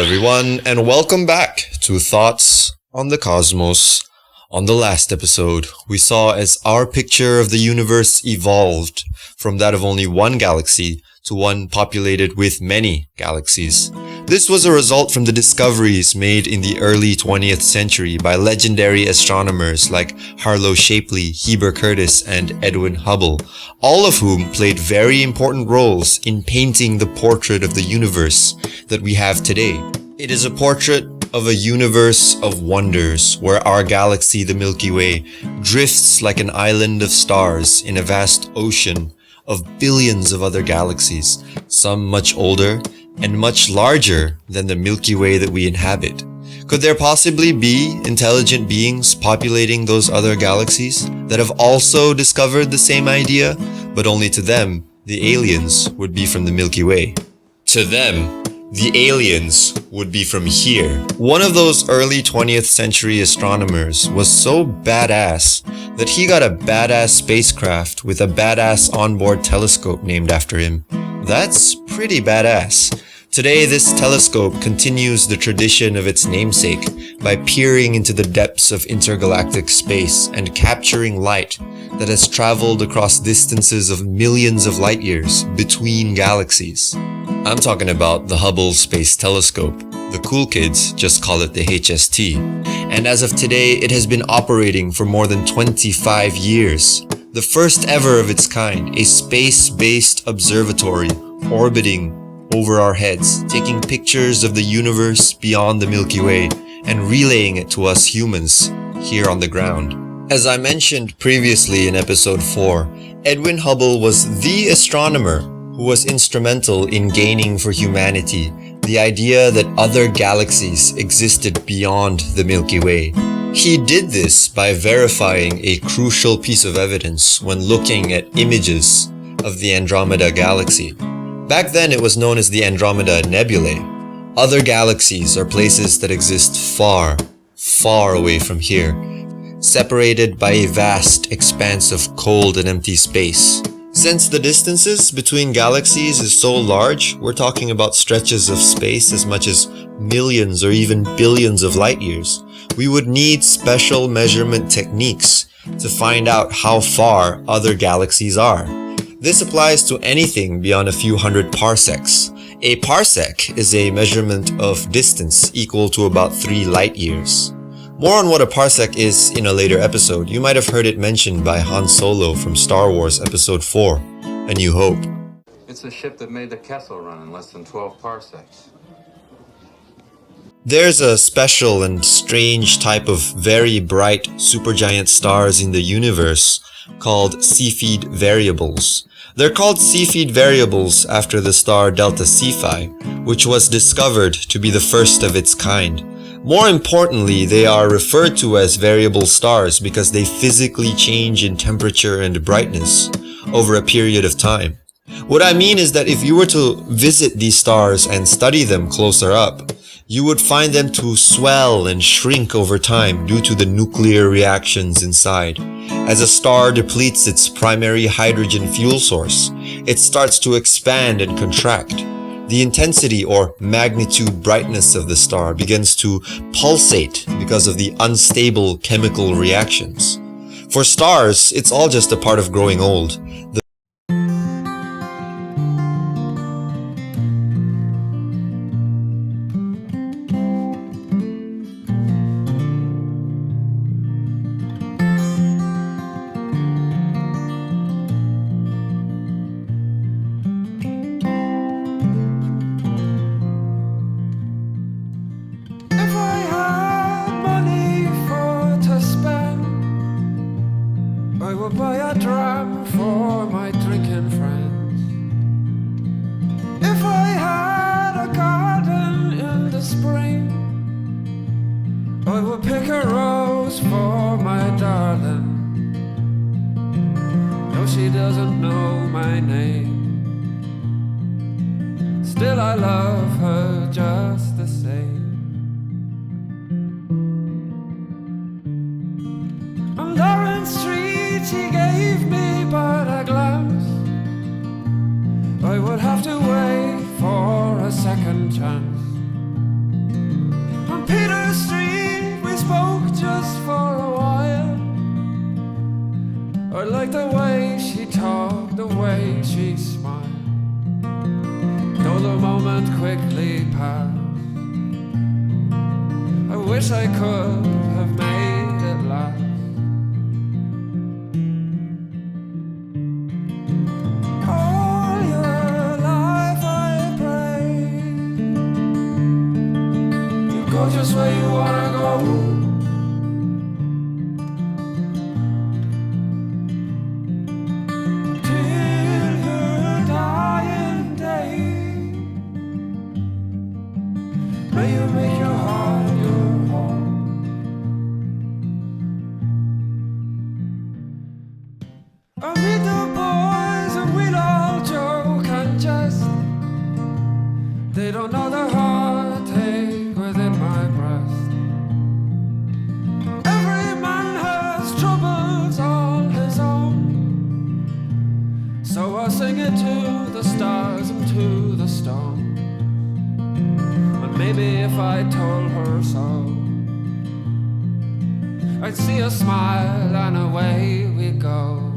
everyone, and welcome back to Thoughts on the Cosmos. On the last episode, we saw as our picture of the universe evolved from that of only one galaxy to one populated with many galaxies. This was a result from the discoveries made in the early 20th century by legendary astronomers like Harlow Shapley, Heber Curtis, and Edwin Hubble, all of whom played very important roles in painting the portrait of the universe that we have today. It is a portrait of a universe of wonders where our galaxy, the Milky Way, drifts like an island of stars in a vast ocean of billions of other galaxies, some much older and much larger than the Milky Way that we inhabit. Could there possibly be intelligent beings populating those other galaxies that have also discovered the same idea, but only to them, the aliens would be from the Milky Way? To them, the aliens would be from here. One of those early 20th century astronomers was so badass that he got a badass spacecraft with a badass onboard telescope named after him. That's pretty badass. Today, this telescope continues the tradition of its namesake by peering into the depths of intergalactic space and capturing light that has traveled across distances of millions of light years between galaxies. I'm talking about the Hubble Space Telescope. The cool kids just call it the HST. And as of today, it has been operating for more than 25 years. The first ever of its kind, a space-based observatory orbiting over our heads, taking pictures of the universe beyond the Milky Way and relaying it to us humans here on the ground. As I mentioned previously in episode 4, Edwin Hubble was the astronomer who was instrumental in gaining for humanity the idea that other galaxies existed beyond the Milky Way. He did this by verifying a crucial piece of evidence when looking at images of the Andromeda Galaxy. Back then, it was known as the Andromeda Nebulae. Other galaxies are places that exist far, far away from here, separated by a vast expanse of cold and empty space. Since the distances between galaxies is so large, we're talking about stretches of space as much as millions or even billions of light years, we would need special measurement techniques to find out how far other galaxies are. This applies to anything beyond a few hundred parsecs. A parsec is a measurement of distance equal to about 3 light years. More on what a parsec is in a later episode. You might have heard it mentioned by Han Solo from Star Wars Episode 4, A New Hope. It's the ship that made the Kessel run in less than 12 parsecs. There's a special and strange type of very bright supergiant stars in the universe called Cepheid variables. They're called Cepheid variables after the star Delta Cephei, which was discovered to be the first of its kind. More importantly, they are referred to as variable stars because they physically change in temperature and brightness over a period of time. What I mean is that if you were to visit these stars and study them closer up, you would find them to swell and shrink over time due to the nuclear reactions inside. As a star depletes its primary hydrogen fuel source, it starts to expand and contract. The intensity or magnitude brightness of the star begins to pulsate because of the unstable chemical reactions. For stars, it's all just a part of growing old. I will buy a dram for my drinking friends. If I had a garden in the spring, I will pick a rose for my darling. No, she doesn't know my name. Still I love her just the same. On Lawrence Street she gave me but a glance. I would have to wait for a second chance. I like the way she talked, the way she smiled, though the moment quickly passed. I wish I could have made it last. All your life I prayed you go just where you wanna go. Till your dying day, may you make your heart your home. I meet the boys and we'll all joke and jest. They don't know the heartache within my breast. Every man has troubles all his own, so I sing it to the stars and to the stone. And maybe if I told her so, I'd see a smile and away we go.